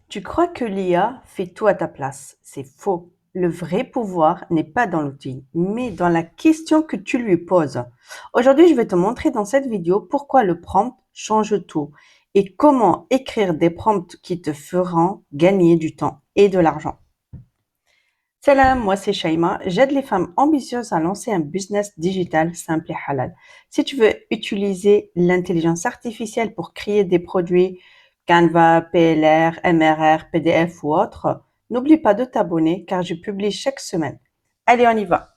Tu crois que l'IA fait tout à ta place. C'est faux. Le vrai pouvoir n'est pas dans l'outil, mais dans la question que tu lui poses. Aujourd'hui, je vais te montrer dans cette vidéo pourquoi le prompt change tout et comment écrire des prompts qui te feront gagner du temps et de l'argent. Salam, moi c'est Shaima. J'aide les femmes ambitieuses à lancer un business digital simple et halal. Si tu veux utiliser l'intelligence artificielle pour créer des produits Canva, PLR, MRR, PDF ou autres, n'oublie pas de t'abonner car je publie chaque semaine. Allez, on y va.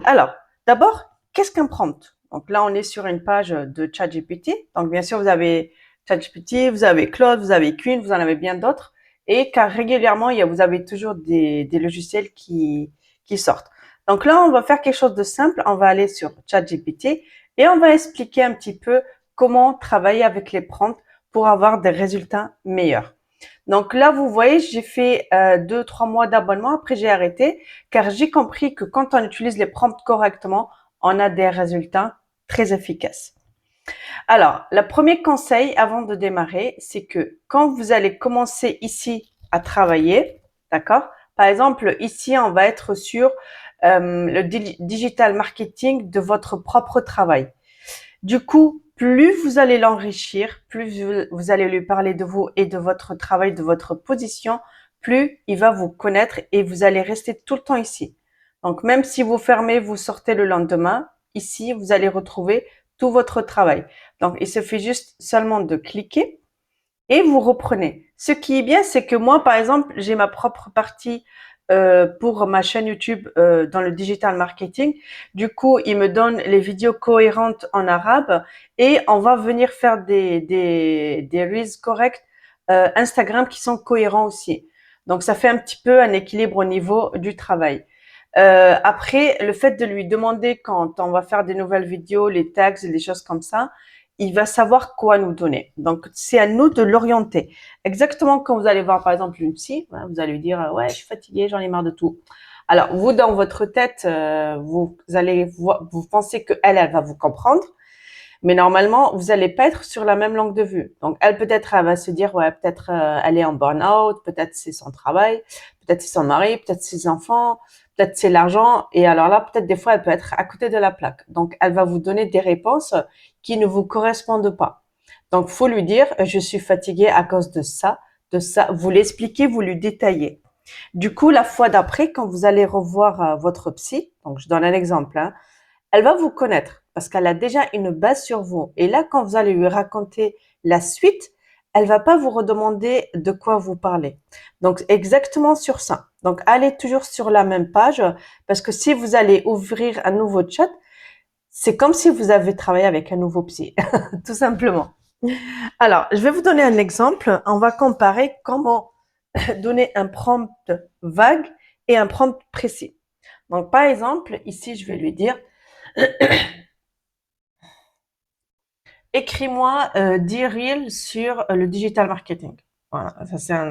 Alors, d'abord, qu'est-ce qu'un prompt? Donc là, on est sur une page de ChatGPT. Donc bien sûr, vous avez ChatGPT, vous avez Claude, vous avez Queen, vous en avez bien d'autres. Et car régulièrement, vous avez toujours des logiciels qui sortent. Donc là, on va faire quelque chose de simple. On va aller sur ChatGPT et on va expliquer un petit peu comment travailler avec les prompts pour avoir des résultats meilleurs. Donc là, vous voyez, j'ai fait 2, 3 mois d'abonnement. Après, j'ai arrêté car j'ai compris que quand on utilise les prompts correctement, on a des résultats très efficaces. Alors, le premier conseil avant de démarrer, c'est que quand vous allez commencer ici à travailler, d'accord? Par exemple, ici, on va être sur le digital marketing de votre propre travail. Du coup, plus vous allez l'enrichir, plus vous allez lui parler de vous et de votre travail, de votre position, plus il va vous connaître et vous allez rester tout le temps ici. Donc, même si vous fermez, vous sortez le lendemain, ici, vous allez retrouver tout votre travail. Donc, il suffit juste seulement de cliquer et vous reprenez. Ce qui est bien, c'est que moi, par exemple, j'ai ma propre partie pour ma chaîne YouTube dans le digital marketing. Du coup, il me donne les vidéos cohérentes en arabe et on va venir faire des reels corrects Instagram qui sont cohérents aussi. Donc, ça fait un petit peu un équilibre au niveau du travail. Après, le fait de lui demander quand on va faire des nouvelles vidéos, les tags, des choses comme ça, il va savoir quoi nous donner. Donc, c'est à nous de l'orienter. Exactement quand vous allez voir, par exemple, une psy, hein, vous allez lui dire, ouais, je suis fatiguée, j'en ai marre de tout. Alors, vous, dans votre tête, vous allez vous pensez que elle va vous comprendre. Mais normalement, vous allez pas être sur la même langue de vue. Donc, elle va se dire, ouais, peut-être elle est en burn-out, peut-être c'est son travail, peut-être c'est son mari, peut-être c'est ses enfants, peut-être c'est l'argent. Et alors là, peut-être des fois, elle peut être à côté de la plaque. Donc, elle va vous donner des réponses qui ne vous correspondent pas. Donc, faut lui dire, je suis fatiguée à cause de ça, de ça. Vous l'expliquez, vous lui détaillez. Du coup, la fois d'après, quand vous allez revoir votre psy, donc je donne un exemple, hein, elle va vous connaître parce qu'elle a déjà une base sur vous. Et là, quand vous allez lui raconter la suite, elle va pas vous redemander de quoi vous parlez. Donc, exactement sur ça. Donc, allez toujours sur la même page parce que si vous allez ouvrir un nouveau chat, c'est comme si vous avez travaillé avec un nouveau psy, tout simplement. Alors, je vais vous donner un exemple. On va comparer comment donner un prompt vague et un prompt précis. Donc, par exemple, ici, je vais lui dire écris-moi 10 reels sur le digital marketing. Voilà, ça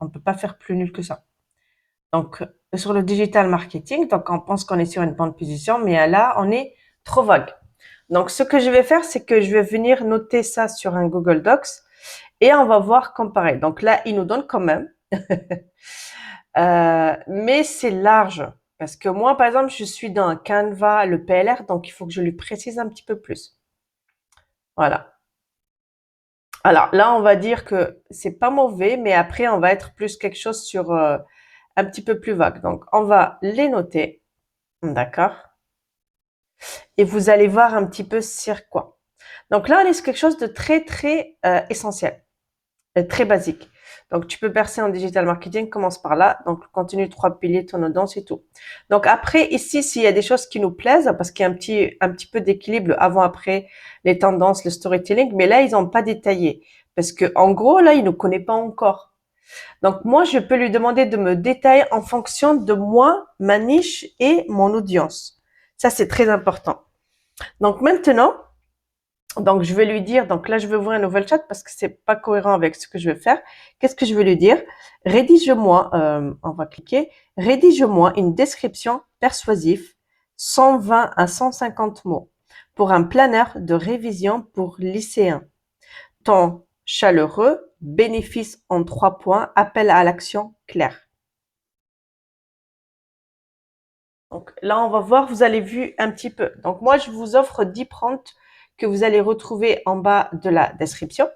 on peut pas faire plus nul que ça. Donc, sur le digital marketing, donc on pense qu'on est sur une bonne position, mais là, on est trop vague. Donc, ce que je vais faire, c'est que je vais venir noter ça sur un Google Docs et on va voir comparer. Donc là, il nous donne quand même, mais c'est large. Parce que moi, par exemple, je suis dans Canva, le PLR, donc il faut que je lui précise un petit peu plus. Voilà. Alors là, on va dire que c'est pas mauvais, mais après, on va être plus quelque chose sur un petit peu plus vague. Donc, on va les noter, d'accord? Et vous allez voir un petit peu sur quoi. Donc là, on est sur quelque chose de très, très essentiel, très basique. Donc, tu peux percer en digital marketing, commence par là. Donc, continue 3 piliers, ton audience et tout. Donc, après, ici, s'il y a des choses qui nous plaisent, parce qu'il y a un petit peu d'équilibre avant-après, les tendances, le storytelling, mais là, ils n'ont pas détaillé. Parce que, en gros, là, il ne connaît pas encore. Donc, moi, je peux lui demander de me détailler en fonction de moi, ma niche et mon audience. Ça, c'est très important. Donc, maintenant, donc, je vais lui dire, donc là, je vais ouvrir un nouvel chat parce que c'est pas cohérent avec ce que je vais faire. Qu'est-ce que je vais lui dire? Rédige-moi, on va cliquer, rédige-moi une description persuasive, 120 à 150 mots, pour un planeur de révision pour lycéens. Ton chaleureux, bénéfice en 3 points, appel à l'action clair. Donc là, on va voir, vous allez vu un petit peu. Donc moi, je vous offre 10 prompts que vous allez retrouver en bas de la description.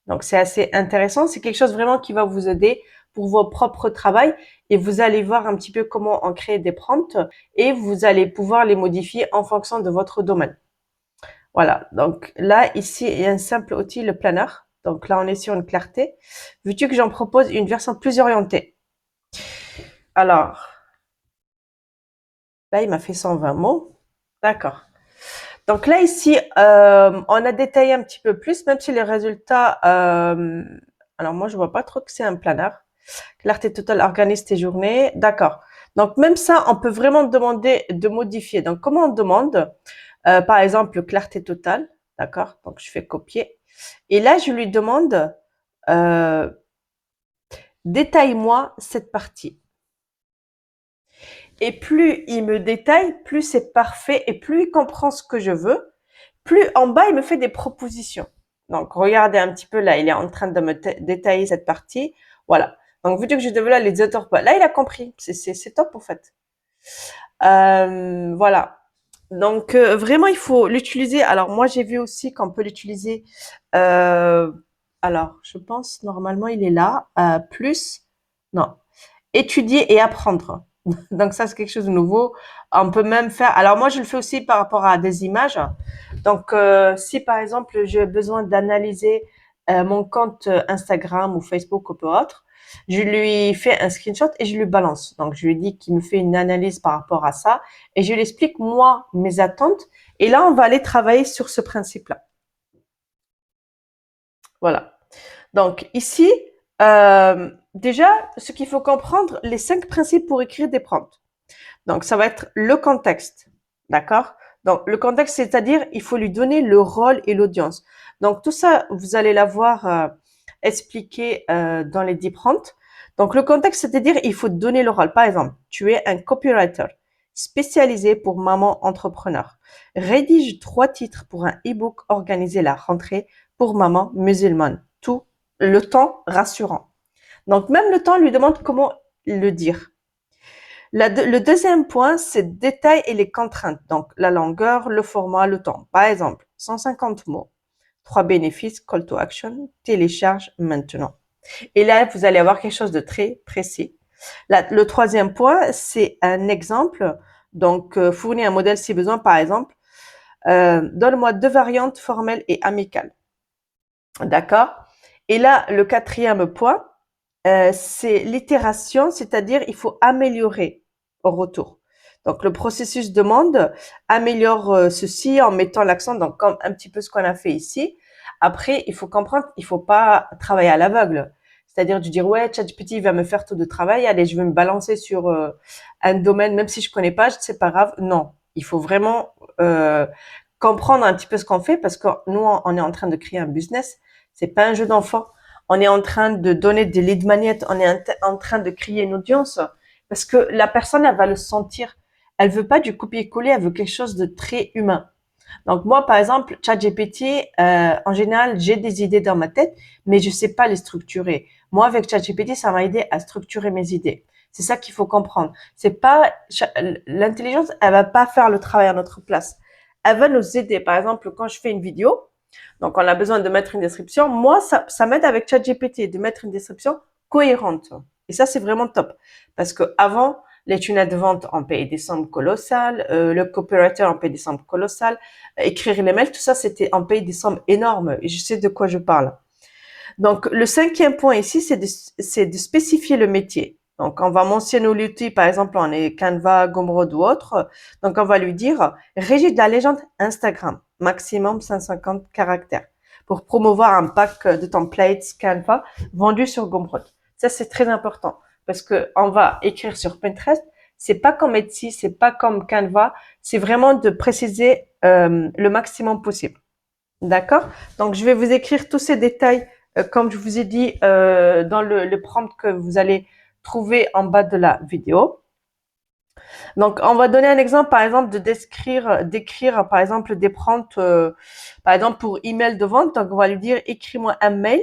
Donc c'est assez intéressant, c'est quelque chose vraiment qui va vous aider pour vos propres travaux et vous allez voir un petit peu comment en créer des prompts et vous allez pouvoir les modifier en fonction de votre domaine. Voilà, donc là, ici, il y a un simple outil, le planner. Donc là, on est sur une clarté. Veux-tu que j'en propose une version plus orientée? Alors, là, il m'a fait 120 mots. D'accord. Donc là, ici, on a détaillé un petit peu plus, même si les résultats... alors moi, je vois pas trop que c'est un planner. Clarté totale organise tes journées. D'accord. Donc même ça, on peut vraiment demander de modifier. Donc comment on demande? Par exemple, clarté totale. D'accord. Donc je fais copier. Et là, je lui demande, euh, détaille-moi cette partie. Et plus il me détaille, plus c'est parfait et plus il comprend ce que je veux, plus en bas, il me fait des propositions. Donc, regardez un petit peu là, il est en train de me détailler cette partie. Voilà. Donc, vu que je développe les auteurs, là, il a compris. C'est top en fait. Voilà. Donc, vraiment, il faut l'utiliser. Alors, moi, j'ai vu aussi qu'on peut l'utiliser. Euh, alors, je pense, normalement, il est là. Plus, non, étudier et apprendre. Donc, ça, c'est quelque chose de nouveau. On peut même faire. Alors, moi, je le fais aussi par rapport à des images. Donc, si par exemple, j'ai besoin d'analyser mon compte Instagram ou Facebook ou peu autre, je lui fais un screenshot et je lui balance. Donc, je lui dis qu'il me fait une analyse par rapport à ça et je lui explique, moi, mes attentes. Et là, on va aller travailler sur ce principe-là. Voilà. Donc, ici, déjà, ce qu'il faut comprendre, les 5 principes pour écrire des prompts. Donc, ça va être le contexte. D'accord? Donc, le contexte, c'est-à-dire, il faut lui donner le rôle et l'audience. Donc, tout ça, vous allez l'avoir expliqué dans les 10 prompts. Donc, le contexte, c'est-à-dire, il faut donner le rôle. Par exemple, tu es un copywriter spécialisé pour maman entrepreneur. Rédige 3 titres pour un e-book organisé la rentrée pour maman musulmane. Tout le temps rassurant. Donc, même le temps lui demande comment le dire. Le deuxième point, c'est détail et les contraintes. Donc, la longueur, le format, le temps. Par exemple, 150 mots, 3 bénéfices, call to action, télécharge maintenant. Et là, vous allez avoir quelque chose de très précis. Le troisième point, c'est un exemple. Donc, fournir un modèle si besoin, par exemple. Donne-moi 2 variantes formelles et amicales. D'accord? Et là, le quatrième point, c'est l'itération, c'est-à-dire il faut améliorer au retour. Donc le processus demande améliore ceci en mettant l'accent, donc comme un petit peu ce qu'on a fait ici. Après, il faut comprendre, il faut pas travailler à l'aveugle. C'est-à-dire de dire ouais, ChatGPT va me faire tout de travail, allez, je vais me balancer sur un domaine, même si je connais pas, c'est pas grave. Non, il faut vraiment comprendre un petit peu ce qu'on fait parce que nous, on est en train de créer un business. C'est pas un jeu d'enfant. On est en train de donner des lead magnets, on est en train de créer une audience parce que la personne, elle va le sentir. Elle veut pas du copier-coller, elle veut quelque chose de très humain. Donc moi, par exemple, ChatGPT, en général, j'ai des idées dans ma tête, mais je sais pas les structurer. Moi, avec ChatGPT, ça m'a aidé à structurer mes idées. C'est ça qu'il faut comprendre. C'est pas l'intelligence, elle va pas faire le travail à notre place. Elle va nous aider. Par exemple, quand je fais une vidéo, donc on a besoin de mettre une description. Moi, ça m'aide avec ChatGPT de mettre une description cohérente. Et ça, c'est vraiment top. Parce que avant, les tunnels de vente, on paye des sommes colossales. Le copywriter, on paye des sommes colossales. Écrire les mails, tout ça, c'était, on paye des sommes énormes. Et je sais de quoi je parle. Donc, le cinquième point ici, c'est de spécifier le métier. Donc, on va mentionner l'outil, par exemple, on est Canva, Gumroad ou autre. Donc, on va lui dire, régie de la légende Instagram, maximum 150 caractères pour promouvoir un pack de templates Canva vendu sur Gumroad. Ça, c'est très important parce que on va écrire sur Pinterest. C'est pas comme Etsy, c'est pas comme Canva. C'est vraiment de préciser le maximum possible. D'accord? Donc, je vais vous écrire tous ces détails, comme je vous ai dit, dans le prompt que vous allez trouver en bas de la vidéo. Donc, on va donner un exemple, par exemple, d'écrire, par exemple, des prompts, par exemple, pour email de vente. Donc, on va lui dire, écris-moi un mail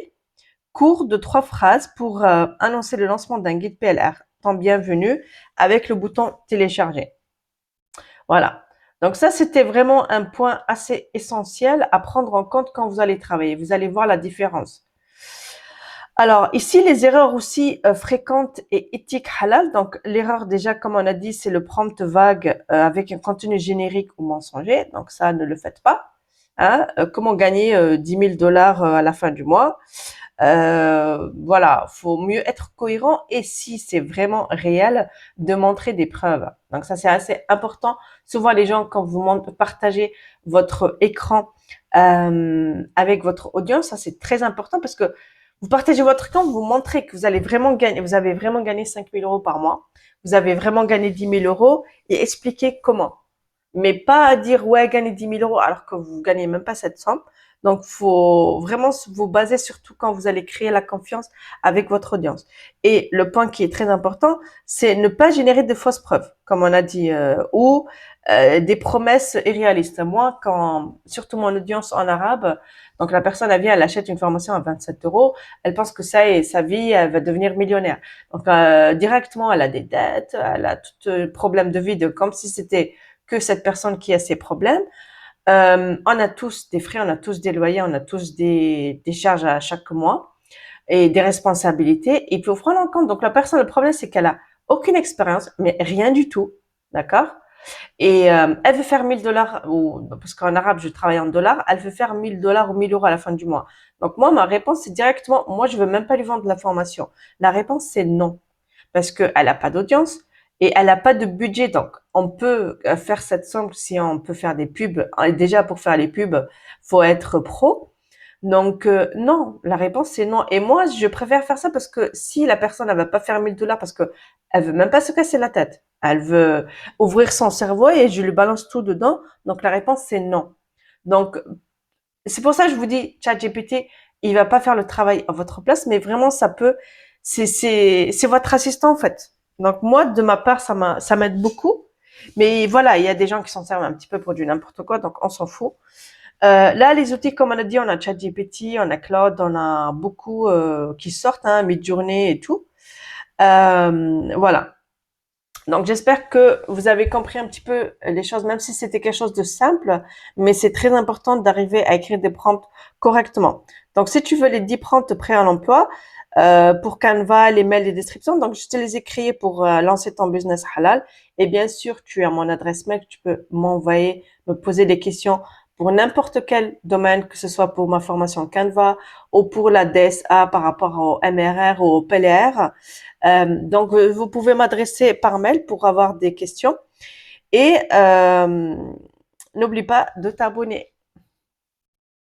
court de 3 phrases pour annoncer le lancement d'un guide PLR, ton bienvenue, avec le bouton télécharger. Voilà. Donc ça, c'était vraiment un point assez essentiel à prendre en compte quand vous allez travailler. Vous allez voir la différence. Alors ici, les erreurs aussi fréquentes et éthiques halal. Donc l'erreur déjà, comme on a dit, c'est le prompt vague avec un contenu générique ou mensonger. Donc ça, ne le faites pas. Hein. Comment gagner 10 000 dollars à la fin du mois? Voilà, faut mieux être cohérent et si c'est vraiment réel, de montrer des preuves. Donc ça, c'est assez important. Souvent, les gens, quand vous partagez votre écran avec votre audience, ça c'est très important parce que vous partagez votre écran, vous montrez que vous allez vraiment gagner, vous avez vraiment gagné 5 000 euros par mois, vous avez vraiment gagné 10 000 euros et expliquez comment. Mais pas à dire, ouais, gagner 10 000 euros alors que vous gagnez même pas cette somme. Donc, faut vraiment vous baser surtout quand vous allez créer la confiance avec votre audience. Et le point qui est très important, c'est ne pas générer de fausses preuves, comme on a dit, ou des promesses irréalistes. Moi, quand, surtout mon audience en arabe, donc la personne, elle vient, elle achète une formation à 27 euros, elle pense que ça est sa vie, elle va devenir millionnaire. Donc, directement, elle a des dettes, elle a tout problème de vie, comme si c'était que cette personne qui a ces problèmes. On a tous des frais, on a tous des loyers, on a tous des charges à chaque mois et des responsabilités. Il faut prendre en compte. Donc la personne, le problème, c'est qu'elle a aucune expérience, mais rien du tout, d'accord. Et elle veut faire 1000 dollars, ou parce qu'en arabe je travaille en dollars, elle veut faire 1000 dollars ou 1000 euros à la fin du mois. Donc moi, ma réponse c'est directement, moi je veux même pas lui vendre la formation. La réponse c'est non parce qu'elle n'a pas d'audience et elle n'a pas de budget. Donc, on peut faire cette somme si on peut faire des pubs. Et déjà, pour faire les pubs, faut être pro. Donc, non, la réponse, c'est non. Et moi, je préfère faire ça parce que si la personne, elle va pas faire 1000 dollars parce que elle veut même pas se casser la tête. Elle veut ouvrir son cerveau et je lui balance tout dedans. Donc, la réponse, c'est non. Donc, c'est pour ça que je vous dis, ChatGPT, il va pas faire le travail à votre place, mais vraiment, ça peut, c'est votre assistant, en fait. Donc, moi, de ma part, ça m'aide beaucoup. Mais voilà, il y a des gens qui s'en servent un petit peu pour du n'importe quoi, donc on s'en fout. Là, les outils, comme on a dit, on a ChatGPT, on a Claude, on a beaucoup qui sortent, hein, Midjourney et tout. Voilà. Donc, j'espère que vous avez compris un petit peu les choses, même si c'était quelque chose de simple, mais c'est très important d'arriver à écrire des prompts correctement. Donc, si tu veux les 10 prompts prêts à l'emploi, pour Canva, les mails, les descriptions, donc je te les ai créés pour lancer ton business halal. Et bien sûr, tu as mon adresse mail, tu peux m'envoyer, me poser des questions pour n'importe quel domaine, que ce soit pour ma formation Canva ou pour la DSA par rapport au MRR ou au PLR. Donc, vous pouvez m'adresser par mail pour avoir des questions et n'oublie pas de t'abonner.